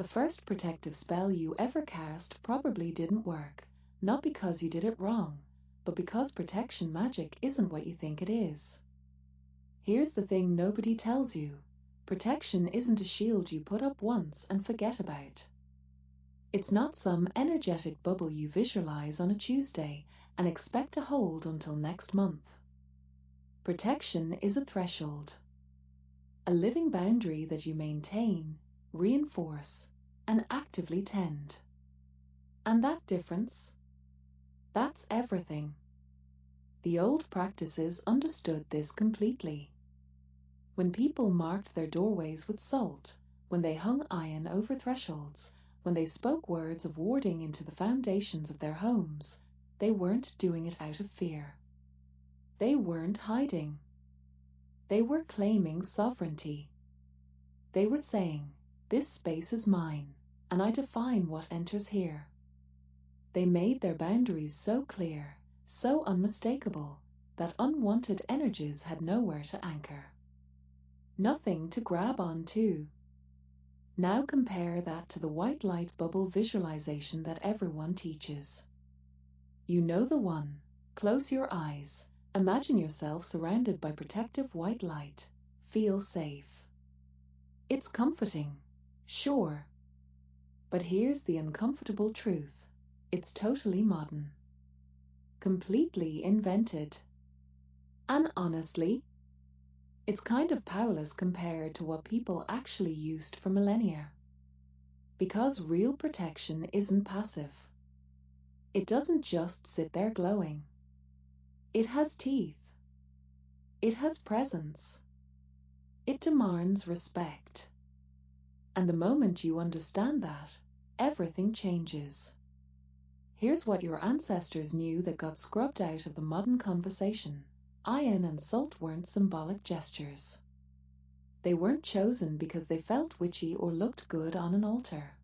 The first protective spell you ever cast probably didn't work, not because you did it wrong, but because protection magic isn't what you think it is. Here's the thing nobody tells you. Protection isn't a shield you put up once and forget about. It's not some energetic bubble you visualize on a Tuesday and expect to hold until next month. Protection is a threshold, a living boundary that you maintain, reinforce, and actively tend. And that difference? That's everything. The old practices understood this completely. When people marked their doorways with salt, when they hung iron over thresholds, when they spoke words of warding into the foundations of their homes, they weren't doing it out of fear. They weren't hiding. They were claiming sovereignty. They were saying, "This space is mine, and I define what enters here." They made their boundaries so clear, so unmistakable, that unwanted energies had nowhere to anchor. Nothing to grab onto. Now compare that to the white light bubble visualization that everyone teaches. You know the one. Close your eyes. Imagine yourself surrounded by protective white light. Feel safe. It's comforting, sure. But here's the uncomfortable truth. It's totally modern. Completely invented. And honestly, it's kind of powerless compared to what people actually used for millennia. Because real protection isn't passive. It doesn't just sit there glowing. It has teeth. It has presence. It demands respect. And the moment you understand that, everything changes. Here's what your ancestors knew that got scrubbed out of the modern conversation. Iron and salt weren't symbolic gestures. They weren't chosen because they felt witchy or looked good on an altar.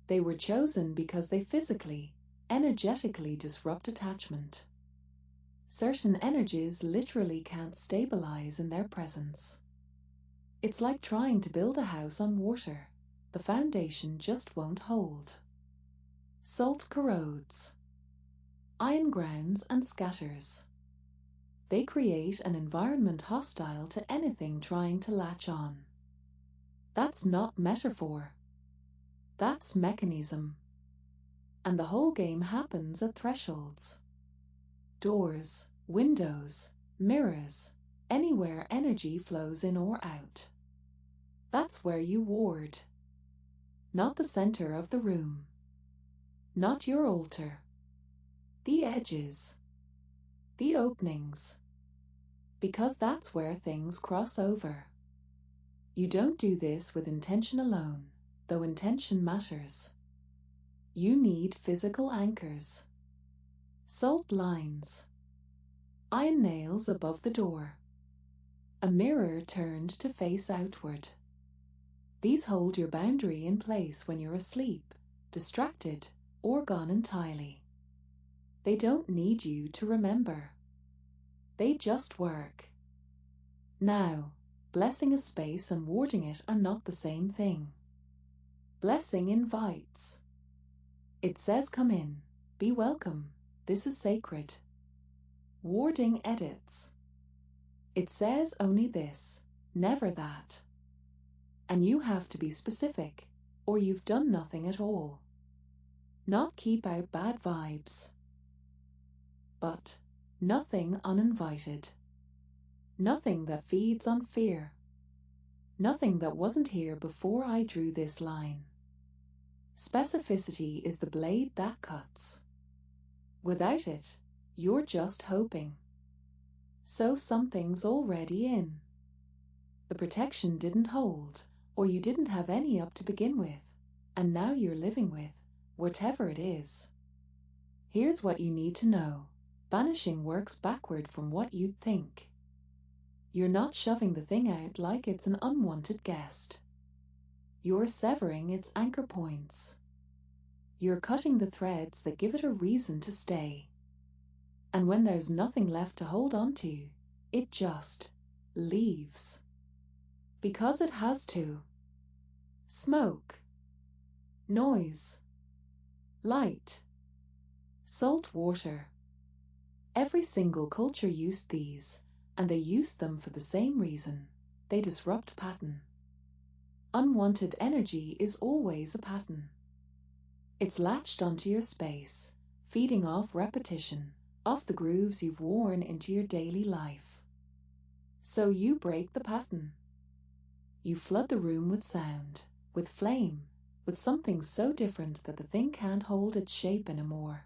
They were chosen because they physically, energetically disrupt attachment. Certain energies literally can't stabilize in their presence. It's like trying to build a house on water. The foundation just won't hold. Salt corrodes. Iron grounds and scatters. They create an environment hostile to anything trying to latch on. That's not metaphor. That's mechanism. And the whole game happens at thresholds. Doors, windows, mirrors, anywhere energy flows in or out. That's where you ward. Not the center of the room. Not your altar. The edges. The openings. Because that's where things cross over. You don't do this with intention alone, though intention matters. You need physical anchors. Salt lines. Iron nails above the door. A mirror turned to face outward. These hold your boundary in place when you're asleep, distracted, or gone entirely. They don't need you to remember. They just work. Now, blessing a space and warding it are not the same thing. Blessing invites. It says, "Come in, be welcome, this is sacred." Warding edits. It says only this, never that. And you have to be specific, or you've done nothing at all. Not keep out bad vibes. But nothing uninvited. Nothing that feeds on fear. Nothing that wasn't here before I drew this line. Specificity is the blade that cuts. Without it, you're just hoping. So something's already in. The protection didn't hold, or you didn't have any up to begin with, and now you're living with, whatever it is. Here's what you need to know. Banishing works backward from what you'd think. You're not shoving the thing out like it's an unwanted guest. You're severing its anchor points. You're cutting the threads that give it a reason to stay. And when there's nothing left to hold on to, it just leaves. Because it has to. Smoke. noise, light, salt water. Every single culture used these, and they used them for the same reason. They disrupt pattern. Unwanted energy is always a pattern. It's latched onto your space, feeding off repetition, off the grooves you've worn into your daily life. So you break the pattern. You flood the room with sound, with flame, with something so different that the thing can't hold its shape anymore.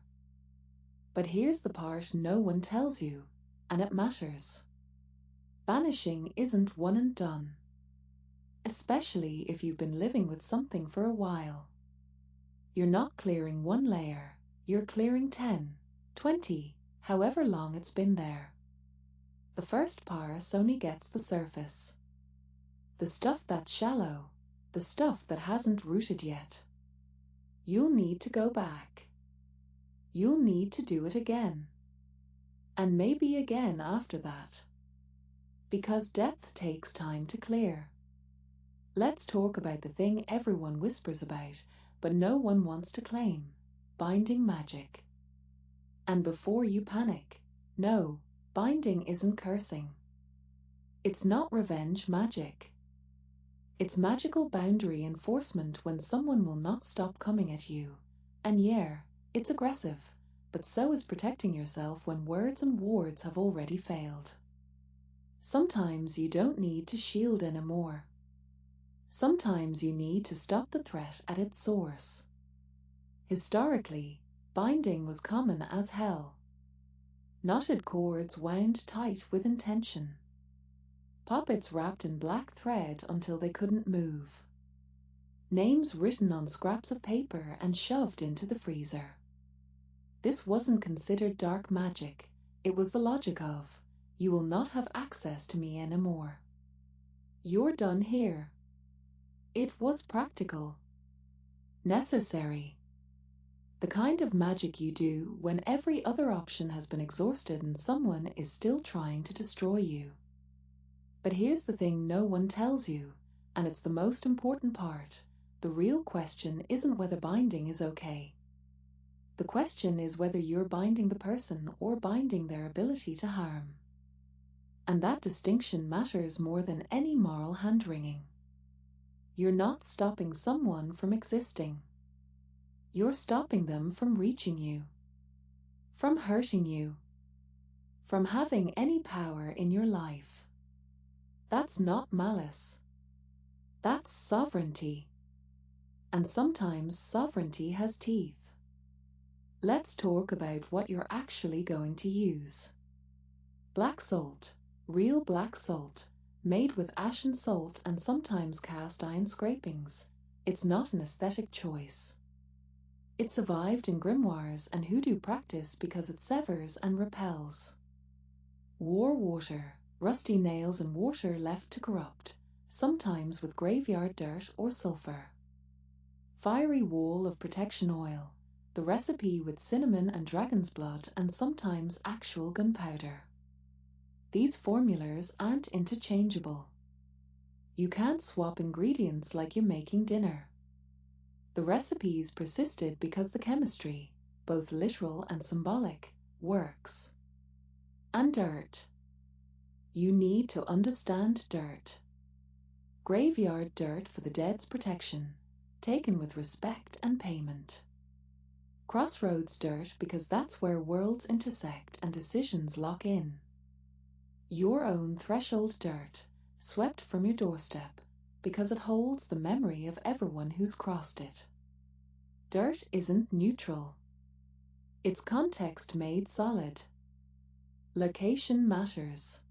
But here's the part no one tells you, and it matters. Banishing isn't one and done. Especially if you've been living with something for a while. You're not clearing one layer, you're clearing 10, 20, however long it's been there. The first pass only gets the surface. The stuff that's shallow, the stuff that hasn't rooted yet. You'll need to go back. You'll need to do it again. And maybe again after that. Because depth takes time to clear. Let's talk about the thing everyone whispers about, but no one wants to claim. Binding magic. And before you panic, no, binding isn't cursing. It's not revenge magic. It's magical boundary enforcement when someone will not stop coming at you. And yeah, it's aggressive, but so is protecting yourself when words and wards have already failed. Sometimes you don't need to shield anymore. Sometimes you need to stop the threat at its source. Historically, binding was common as hell. Knotted cords wound tight with intention. Puppets wrapped in black thread until they couldn't move. Names written on scraps of paper and shoved into the freezer. This wasn't considered dark magic. It was the logic of, you will not have access to me anymore. You're done here. It was practical. Necessary. The kind of magic you do when every other option has been exhausted and someone is still trying to destroy you. But here's the thing no one tells you, and it's the most important part. The real question isn't whether binding is okay. The question is whether you're binding the person or binding their ability to harm. And that distinction matters more than any moral hand-wringing. You're not stopping someone from existing. You're stopping them from reaching you, from hurting you, from having any power in your life. That's not malice. That's sovereignty. And sometimes sovereignty has teeth. Let's talk about what you're actually going to use. Black salt, real black salt, made with ashen salt and sometimes cast iron scrapings. It's not an aesthetic choice. It survived in grimoires and hoodoo practice because it severs and repels. War water, rusty nails and water left to corrupt, sometimes with graveyard dirt or sulfur. Fiery wall of protection oil, the recipe with cinnamon and dragon's blood and sometimes actual gunpowder. These formulas aren't interchangeable. You can't swap ingredients like you're making dinner. The recipes persisted because the chemistry, both literal and symbolic, works. And dirt. You need to understand dirt. Graveyard dirt for the dead's protection, taken with respect and payment. Crossroads dirt because that's where worlds intersect and decisions lock in. Your own threshold dirt, swept from your doorstep, because it holds the memory of everyone who's crossed it. Dirt isn't neutral. It's context made solid. Location matters.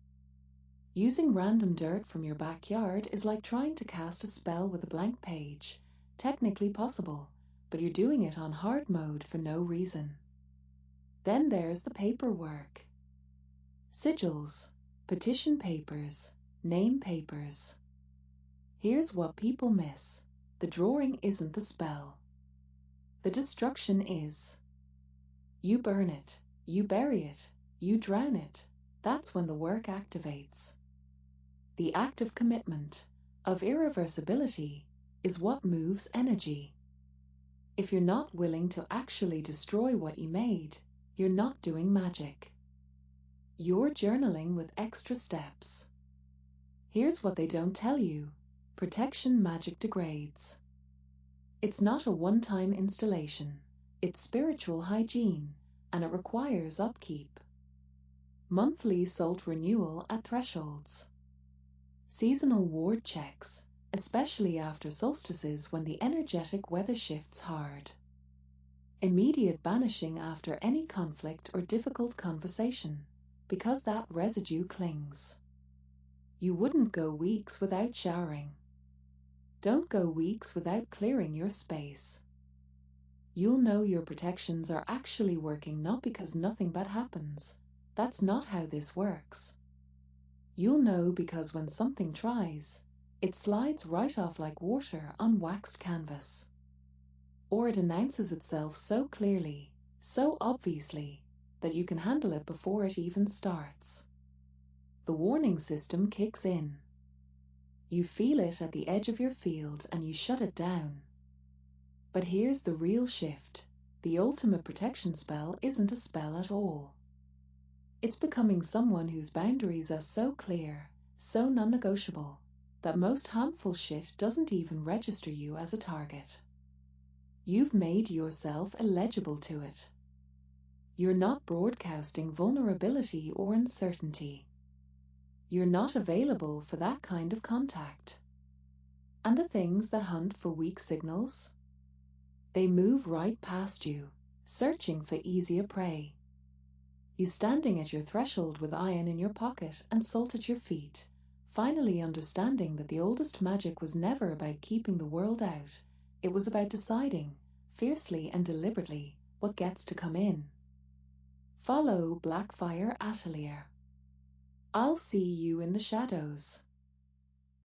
Using random dirt from your backyard is like trying to cast a spell with a blank page. Technically possible, but you're doing it on hard mode for no reason. Then there's the paperwork. Sigils, petition papers, name papers. Here's what people miss. The drawing isn't the spell. The destruction is. You burn it, you bury it, you drown it. That's when the work activates. The act of commitment, of irreversibility, is what moves energy. If you're not willing to actually destroy what you made, you're not doing magic. You're journaling with extra steps. Here's what they don't tell you. Protection magic degrades. It's not a one-time installation. It's spiritual hygiene, and it requires upkeep. Monthly salt renewal at thresholds. Seasonal ward checks, especially after solstices when the energetic weather shifts hard. Immediate banishing after any conflict or difficult conversation, because that residue clings. You wouldn't go weeks without showering. Don't go weeks without clearing your space. You'll know your protections are actually working not because nothing bad happens. That's not how this works. You'll know because when something tries, it slides right off like water on waxed canvas. Or it announces itself so clearly, so obviously, that you can handle it before it even starts. The warning system kicks in. You feel it at the edge of your field and you shut it down. But here's the real shift. The ultimate protection spell isn't a spell at all. It's becoming someone whose boundaries are so clear, so non-negotiable, that most harmful shit doesn't even register you as a target. You've made yourself illegible to it. You're not broadcasting vulnerability or uncertainty. You're not available for that kind of contact. And the things that hunt for weak signals? They move right past you, searching for easier prey. You standing at your threshold with iron in your pocket and salt at your feet, finally understanding that the oldest magic was never about keeping the world out. It was about deciding, fiercely and deliberately, what gets to come in. Follow Blackfire Atelier. I'll see you in the shadows.